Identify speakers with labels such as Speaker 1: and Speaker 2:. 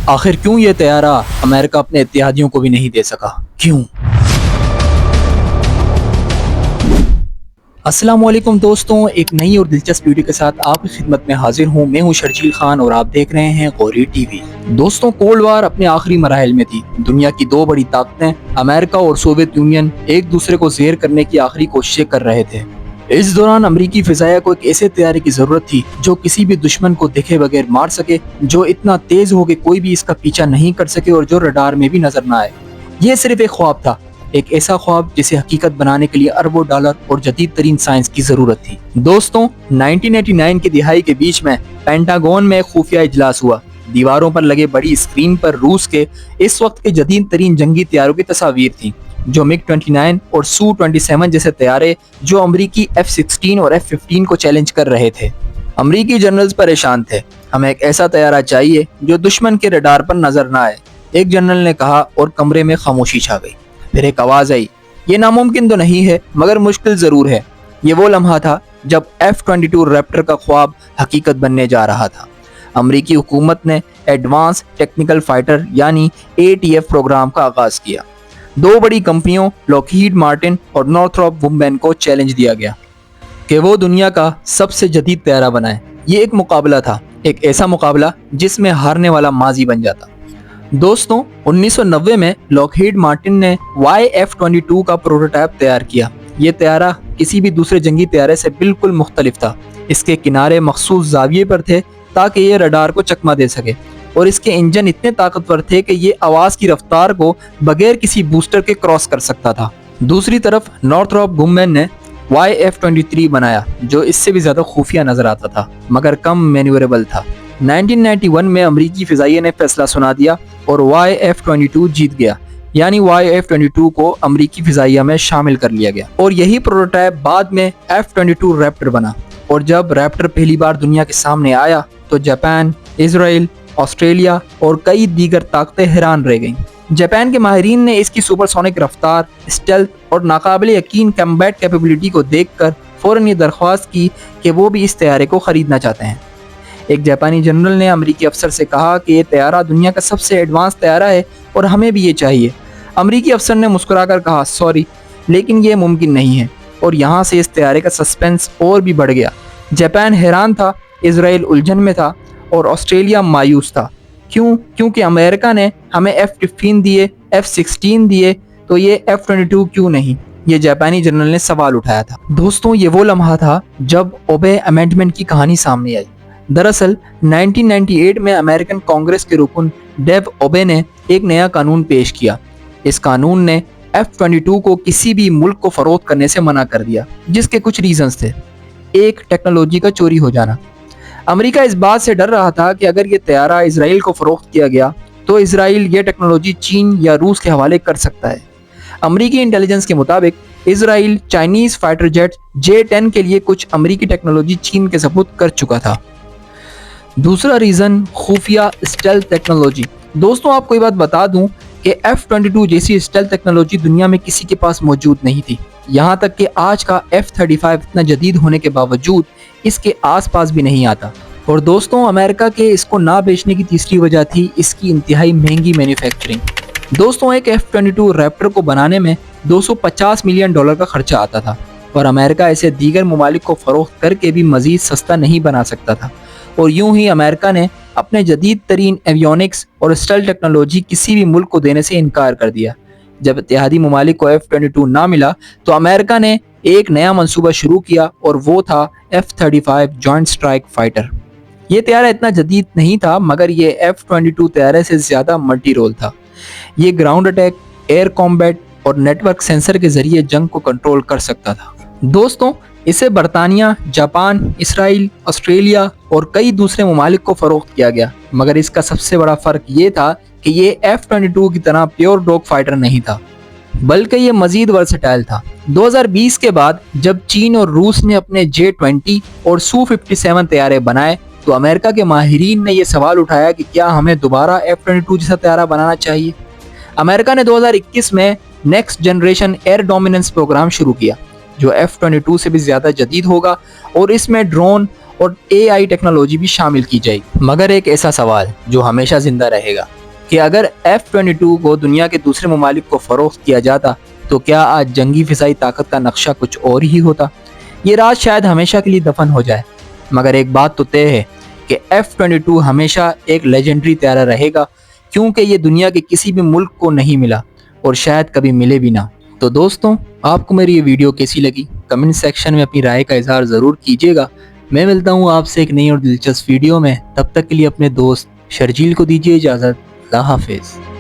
Speaker 1: آخر کیوں یہ طیارہ امریکہ اپنے اتحادیوں کو بھی نہیں دے سکا؟ کیوں؟ السلام علیکم دوستوں، ایک نئی اور دلچسپ ویڈیو کے ساتھ آپ کی خدمت میں حاضر ہوں۔ میں ہوں شرجیل خان اور آپ دیکھ رہے ہیں غوری ٹی وی۔ دوستوں، کولڈ وار اپنے آخری مراحل میں تھی۔ دنیا کی دو بڑی طاقتیں امریکہ اور سوویت یونین ایک دوسرے کو زیر کرنے کی آخری کوششیں کر رہے تھے۔ اس دوران امریکی فضائیہ کو ایک ایسے طیارے کی ضرورت تھی جو کسی بھی دشمن کو دیکھے بغیر مار سکے، جو اتنا تیز ہو کہ کوئی بھی اس کا پیچھا نہیں کر سکے اور جو رڈار میں بھی نظر نہ آئے۔ یہ صرف ایک خواب تھا، ایک ایسا خواب جسے حقیقت بنانے کے لیے اربوں ڈالر اور جدید ترین سائنس کی ضرورت تھی۔ دوستوں، 1989 کی دہائی کے بیچ میں پینٹاگون میں ایک خفیہ اجلاس ہوا۔ دیواروں پر لگے بڑی اسکرین پر روس کے اس وقت کے جدید ترین جنگی طیاروں کی تصاویر تھیں، جو MiG-29 اور Su-27 جیسے طیارے جو امریکی F-16 اور F-15 کو چیلنج کر رہے تھے۔ امریکی جنرلز پریشان تھے۔ ہمیں ایک ایسا طیارہ چاہیے جو دشمن کے رڈار پر نظر نہ آئے، ایک جنرل نے کہا، اور کمرے میں خاموشی چھا گئی۔ پھر ایک آواز آئی، یہ ناممکن تو نہیں ہے مگر مشکل ضرور ہے۔ یہ وہ لمحہ تھا جب F-22 ریپٹر کا خواب حقیقت بننے جا رہا تھا۔ امریکی حکومت نے ایڈوانس ٹیکنیکل فائٹر یعنی ATF پروگرام کا آغاز کیا۔ دو بڑی کمپنیوں لاکہیڈ مارٹن اور نارتھروپ گرومین کو چیلنج دیا گیا کہ وہ دنیا کا سب سے جدید طیارہ بنائے۔ یہ ایک مقابلہ تھا، ایک ایسا مقابلہ جس میں ہارنے والا ماضی بن جاتا۔ دوستوں، 1990 میں لاکہیڈ مارٹن نے YF-22 کا پروٹوٹائپ تیار کیا۔ یہ طیارہ کسی بھی دوسرے جنگی طیارے سے بالکل مختلف تھا۔ اس کے کنارے مخصوص زاویے پر تھے تاکہ یہ رڈار کو چکمہ دے سکے، اور اس کے انجن اتنے طاقتور تھے کہ یہ آواز کی رفتار کو بغیر کسی بوسٹر کے کراس کر سکتا تھا۔ دوسری طرف نارتھروپ گرومین نے YF-23 بنایا، جو اس سے بھی زیادہ خفیہ نظر آتا تھا مگر کم مینیوریبل تھا۔ 1991 میں امریکی فضائیہ نے فیصلہ سنا دیا اور YF-22 جیت گیا، یعنی YF-22 کو امریکی فضائیہ میں شامل کر لیا گیا، اور یہی پروٹوٹائپ بعد میں F-22 ریپٹر بنا۔ اور جب ریپٹر پہلی بار دنیا کے سامنے آیا تو جاپان، اسرائیل، آسٹریلیا اور کئی دیگر طاقتیں حیران رہ گئیں۔ جاپان کے ماہرین نے اس کی سپر سونک رفتار، اسٹیلتھ اور ناقابل یقین کمبیٹ کیپیبلٹی کو دیکھ کر فوراً یہ درخواست کی کہ وہ بھی اس طیارے کو خریدنا چاہتے ہیں۔ ایک جاپانی جنرل نے امریکی افسر سے کہا کہ یہ طیارہ دنیا کا سب سے ایڈوانس طیارہ ہے اور ہمیں بھی یہ چاہیے۔ امریکی افسر نے مسکرا کر کہا، سوری، لیکن یہ ممکن نہیں ہے، اور یہاں سے اس طیارے کا سسپینس اور بھی بڑھ گیا۔ جاپان حیران تھا، اسرائیل الجھن میں تھا اور آسٹریلیا مایوس تھا۔ کیونکہ امریکہ نے ہمیں F-15 دیے، F-16 دیے، تو یہ F-22 کیوں نہیں؟ یہ جاپانی جنرل نے سوال اٹھایا تھا۔ دوستوں، یہ وہ لمحہ تھا جب اوبے امینڈمنٹ کی کہانی سامنے آئی۔ دراصل 1998 میں امریکن کانگریس کے رکن ڈیو اوبے نے ایک نیا قانون پیش کیا۔ اس قانون نے F-22 کو کسی بھی ملک کو فروخت کرنے سے منع کر دیا، جس کے کچھ ریزنز تھے۔ ایک، ٹیکنالوجی کا چوری ہو جانا۔ امریکہ اس بات سے ڈر رہا تھا کہ اگر یہ طیارہ اسرائیل کو فروخت کیا گیا تو اسرائیل یہ ٹیکنالوجی چین یا روس کے حوالے کر سکتا ہے۔ امریکی انٹیلیجنس کے مطابق اسرائیل چائنیز فائٹر جیٹ J-10 کے لیے کچھ امریکی ٹیکنالوجی چین کے سپرد کر چکا تھا۔ دوسرا ریزن، خفیہ اسٹیلتھ ٹیکنالوجی۔ دوستوں، آپ کو یہ بات بتا دوں کہ F-22 جیسی اسٹیلتھ ٹیکنالوجی دنیا میں کسی کے پاس موجود نہیں تھی، یہاں تک کہ آج کا F-35 اتنا جدید ہونے کے باوجود اس کے آس پاس بھی نہیں آتا۔ اور دوستوں، امریکہ کے اس کو نہ بیچنے کی تیسری وجہ تھی اس کی انتہائی مہنگی مینوفیکچرنگ۔ دوستوں، ایک F-22 ریپٹر کو بنانے میں $250 ملین کا خرچہ آتا تھا، اور امریکہ اسے دیگر ممالک کو فروخت کر کے بھی مزید سستا نہیں بنا سکتا تھا، اور یوں ہی امریکہ نے اپنے جدید ترین ایویونکس اور اسٹیلتھ ٹیکنالوجی کسی بھی ملک کو دینے سے انکار کر دیا۔ جب اتحادی ممالک کو F-22 نہ ملا تو امریکہ نے ایک نیا منصوبہ شروع کیا، اور وہ تھا F-35 جوائنٹ اسٹرائک فائٹر۔ یہ طیارہ اتنا جدید نہیں تھا مگر یہ F-22 طیارے سے زیادہ ملٹی رول تھا۔ یہ گراؤنڈ اٹیک، ایئر کامبیٹ اور نیٹ ورک سینسر کے ذریعے جنگ کو کنٹرول کر سکتا تھا۔ دوستوں، اسے برطانیہ، جاپان، اسرائیل، آسٹریلیا اور کئی دوسرے ممالک کو فروخت کیا گیا، مگر اس کا سب سے بڑا فرق یہ تھا کہ یہ F-22 کی طرح پیور ڈاگ فائٹر نہیں تھا، بلکہ یہ مزید ورسٹائل تھا۔ 2020 کے بعد جب چین اور روس نے اپنے J-20 اور Su-57 طیارے بنائے تو امریکہ کے ماہرین نے یہ سوال اٹھایا کہ کیا ہمیں دوبارہ F-22 جیسا طیارہ بنانا چاہیے۔ امریکہ نے 2021 میں next generation air dominance program شروع کیا، جو F-22 سے بھی زیادہ جدید ہوگا، اور اس میں ڈرون اور AI ٹیکنالوجی بھی شامل کی جائے گی۔ مگر ایک ایسا سوال جو ہمیشہ زندہ رہے گا، کہ اگر F-22 کو دنیا کے دوسرے ممالک کو فروخت کیا جاتا تو کیا آج جنگی فضائی طاقت کا نقشہ کچھ اور ہی ہوتا؟ یہ راز شاید ہمیشہ کے لیے دفن ہو جائے، مگر ایک بات تو طے ہے کہ F-22 ہمیشہ ایک لیجنڈری طیارہ رہے گا، کیونکہ یہ دنیا کے کسی بھی ملک کو نہیں ملا اور شاید کبھی ملے بھی نہ۔ تو دوستوں، آپ کو میری یہ ویڈیو کیسی لگی؟ کمنٹ سیکشن میں اپنی رائے کا اظہار ضرور کیجیے گا۔ میں ملتا ہوں آپ سے ایک نئی اور دلچسپ ویڈیو میں، تب تک کے لیے اپنے دوست شرجیل کو دیجیے اجازت۔ اللہ حافظ۔